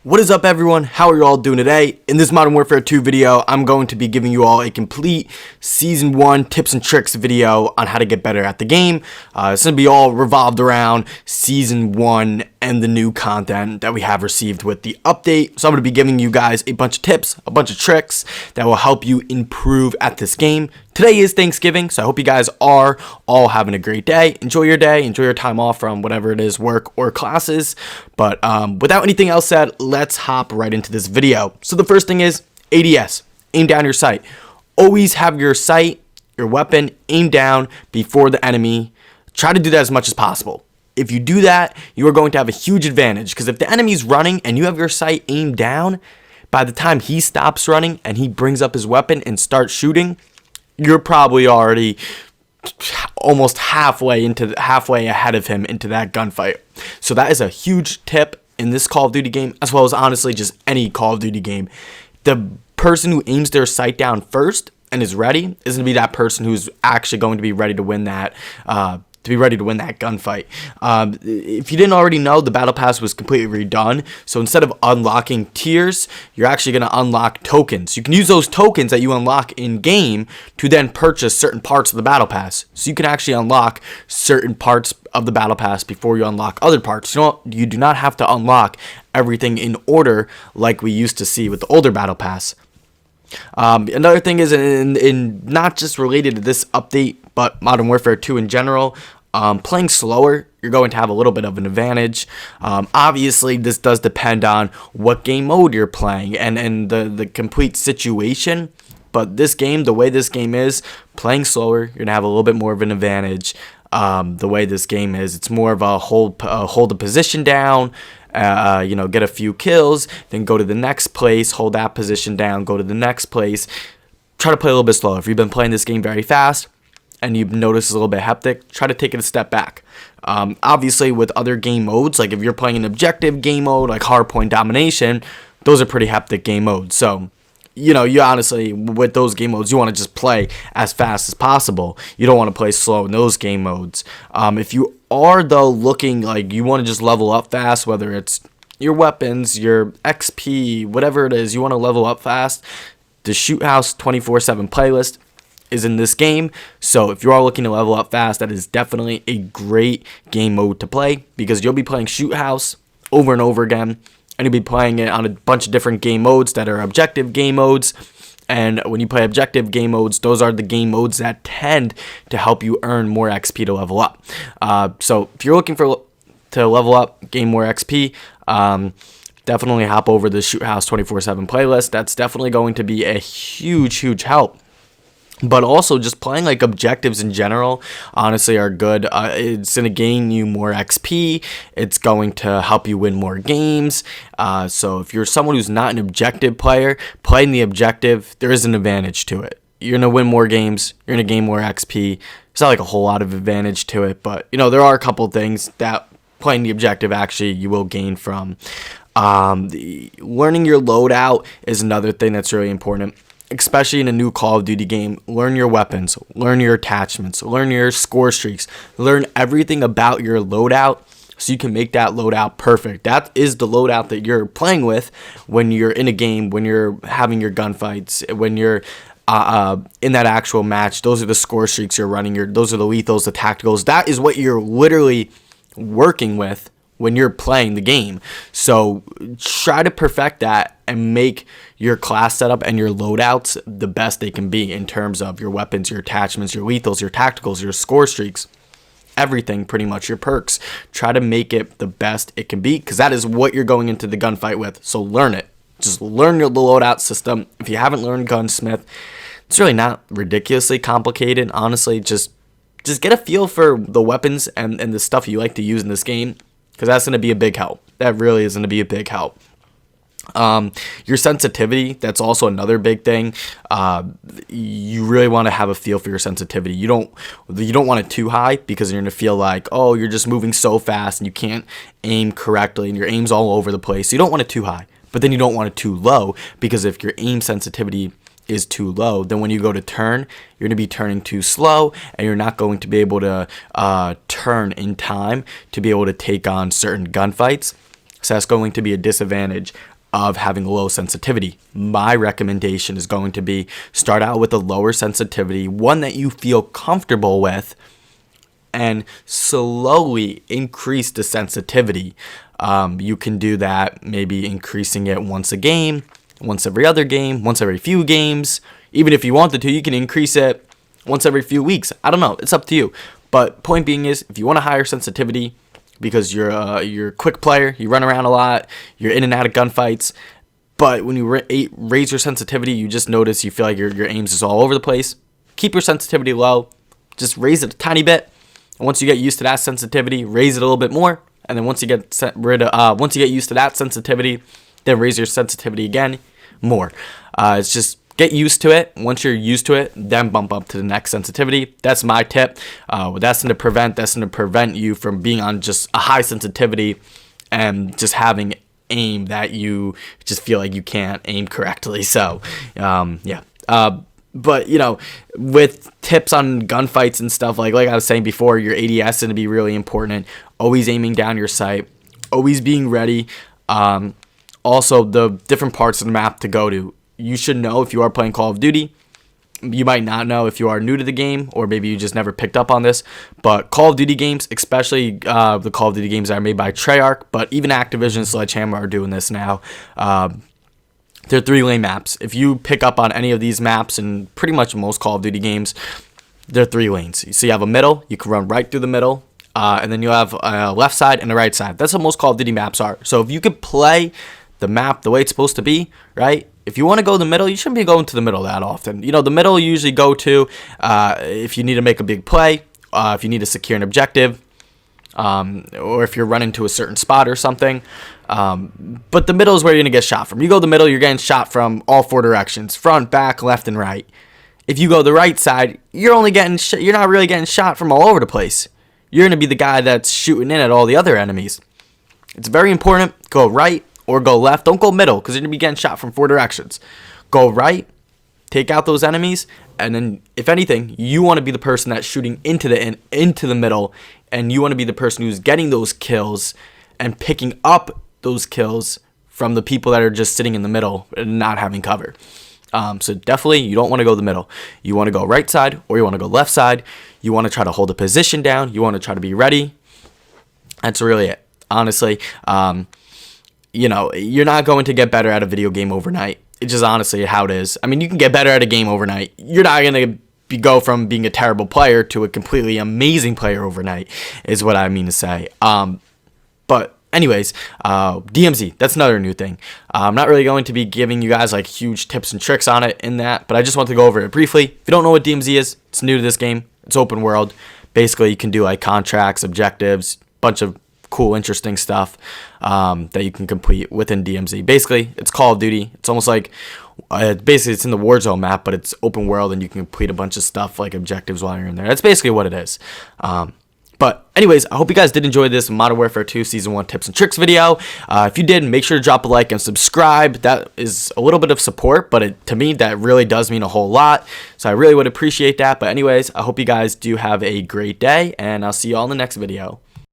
What is up, everyone? How are you all doing today? In this Modern Warfare 2 video, I'm going to be giving you all a complete Season 1 tips and tricks video on how to get better at the game. It's going to be all revolved around Season 1 and the new content that we have received with the update. So I'm going to be giving you guys a bunch of tips, a bunch of tricks that will help you improve at this game. Today is Thanksgiving, so I hope you guys are all having a great day. Enjoy your time off from whatever it is, work or classes. But without anything else said, let's hop right into this video. So the first thing is ADS, aim down your sight. Always have your sight, your weapon, aim down before the enemy. Try to do that as much as possible. If you do that, you are going to have a huge advantage, because if the enemy's running and you have your sight aimed down, by the time he stops running and he brings up his weapon and starts shooting, you're probably already almost halfway ahead of him into that gunfight. So that is a huge tip in this Call of Duty game, as well as honestly just any Call of Duty game. The person who aims their sight down first and is ready is going to be that person who's actually going to be ready to win that gunfight. If you didn't already know, the battle pass was completely redone. So instead of unlocking tiers, you're actually going to unlock tokens. You can use those tokens that you unlock in game to then purchase certain parts of the battle pass. So you can actually unlock certain parts of the battle pass before you unlock other parts. You do not have to unlock everything in order like we used to see with the older battle pass. Another thing is, in not just related to this update, but Modern Warfare 2 in general, playing slower, you're going to have a little bit of an advantage. Obviously, this does depend on what game mode you're playing and the complete situation. But this game, the way this game is, playing slower, you're going to have a little bit more of an advantage. The way this game is, it's more of a hold the position down, get a few kills, then go to the next place, hold that position down, go to the next place. Try to play a little bit slower. If you've been playing this game very fast and you've noticed it's a little bit hectic, try to take it a step back. Obviously, with other game modes, like if you're playing an objective game mode like hardpoint domination, those are pretty hectic game modes. So you honestly, with those game modes, you want to just play as fast as possible. You don't want to play slow in those game modes. If you are, though, looking like you want to just level up fast, whether it's your weapons, your XP, whatever it is, you want to level up fast, the Shoot House 24/7 playlist is in this game. So if you are looking to level up fast, that is definitely a great game mode to play, because you'll be playing Shoot House over and over again. And you'll be playing it on a bunch of different game modes that are objective game modes. And when you play objective game modes, those are the game modes that tend to help you earn more XP to level up. So if you're looking to level up, gain more XP, definitely hop over the Shoot House 24/7 playlist. That's definitely going to be a huge help. But also, just playing like objectives in general, honestly, are good. It's going to gain you more XP. It's going to help you win more games. So if you're someone who's not an objective player, playing the objective, there is an advantage to it. You're going to win more games. You're going to gain more XP. It's not like a whole lot of advantage to it, but there are a couple things that playing the objective actually you will gain from. Learning your loadout is another thing that's really important. Especially in a new Call of Duty game, learn your weapons, learn your attachments, learn your score streaks, learn everything about your loadout so you can make that loadout perfect. That is the loadout that you're playing with when you're in a game, when you're having your gunfights, when you're in that actual match. Those are the score streaks you're running. Those are the lethals, the tacticals. That is what you're literally working with when you're playing the game. So try to perfect that and make your class setup and your loadouts the best they can be in terms of your weapons, your attachments, your lethals, your tacticals, your score streaks, everything, pretty much, your perks. Try to make it the best it can be, because that is what you're going into the gunfight with. So learn it. Just learn the loadout system. If you haven't learned Gunsmith, it's really not ridiculously complicated. Honestly, just get a feel for the weapons and the stuff you like to use in this game, because that's going to be a big help. That really is going to be a big help. Your sensitivity, that's also another big thing. You really want to have a feel for your sensitivity. You don't want it too high, because you're going to feel like, oh, you're just moving so fast and you can't aim correctly and your aim's all over the place. So you don't want it too high, but then you don't want it too low, because if your aim sensitivity is too low, then when you go to turn, you're going to be turning too slow, and you're not going to be able to turn in time to be able to take on certain gunfights. So that's going to be a disadvantage of having low sensitivity. My recommendation is going to be start out with a lower sensitivity, one that you feel comfortable with, and slowly increase the sensitivity. You can do that, maybe increasing it once a game, once every other game, once every few games. Even if you wanted to, you can increase it once every few weeks. I don't know. It's up to you. But point being is, if you want a higher sensitivity, because you're a quick player, you run around a lot, you're in and out of gunfights, but when you raise your sensitivity, you just notice you feel like your aims is all over the place. Keep your sensitivity low. Just raise it a tiny bit. And once you get used to that sensitivity, raise it a little bit more. And then once you get once you get used to that sensitivity, then raise your sensitivity again more. It's just get used to it. Once you're used to it, then bump up to the next sensitivity. That's my tip. That's going to prevent you from being on just a high sensitivity and just having aim that you just feel like you can't aim correctly. So, yeah. But, you know, with tips on gunfights and stuff, like I was saying before, your ADS is going to be really important. Always aiming down your sight. Always being ready. Also, the different parts of the map to go to. You should know if you are playing Call of Duty. You might not know if you are new to the game, or maybe you just never picked up on this. But Call of Duty games, especially the Call of Duty games that are made by Treyarch, but even Activision and Sledgehammer are doing this now. They're 3-lane maps. If you pick up on any of these maps, and pretty much most Call of Duty games, they're 3 lanes. So you have a middle, you can run right through the middle, and then you have a left side and a right side. That's what most Call of Duty maps are. So if you could play the map the way it's supposed to be, right? If you want to go the middle, you shouldn't be going to the middle that often. You know, the middle you usually go to if you need to make a big play, if you need to secure an objective, or if you're running to a certain spot or something. But the middle is where you're going to get shot from. You go the middle, you're getting shot from all 4 directions, front, back, left, and right. If you go the right side, you're not really getting shot from all over the place. You're going to be the guy that's shooting in at all the other enemies. It's very important. Go right or go left. Don't go middle, because you're going to be getting shot from 4 directions. Go right, take out those enemies, and then, if anything, you want to be the person that's shooting into the middle, and you want to be the person who's getting those kills and picking up those kills from the people that are just sitting in the middle and not having cover. So definitely, you don't want to go the middle. You want to go right side, or you want to go left side. You want to try to hold a position down. You want to try to be ready. That's really it. Honestly, you know, you're not going to get better at a video game overnight. It's just honestly how it is. I mean, you can get better at a game overnight. You're not going to go from being a terrible player to a completely amazing player overnight, is what I mean to say. But anyways, DMZ, that's another new thing. I'm not really going to be giving you guys like huge tips and tricks on it in that, but I just want to go over it briefly. If you don't know what DMZ is, it's new to this game. It's open world. Basically, you can do like contracts, objectives, bunch of cool, interesting stuff that you can complete within DMZ. Basically, it's Call of Duty. It's almost like basically it's in the Warzone map, but it's open world, and you can complete a bunch of stuff like objectives while you're in there. That's basically what it is. But anyways, I hope you guys did enjoy this Modern Warfare 2 Season 1 tips and tricks video. If you did, make sure to drop a like and subscribe. That is a little bit of support, but to me, that really does mean a whole lot. So I really would appreciate that. But anyways, I hope you guys do have a great day, and I'll see you all in the next video.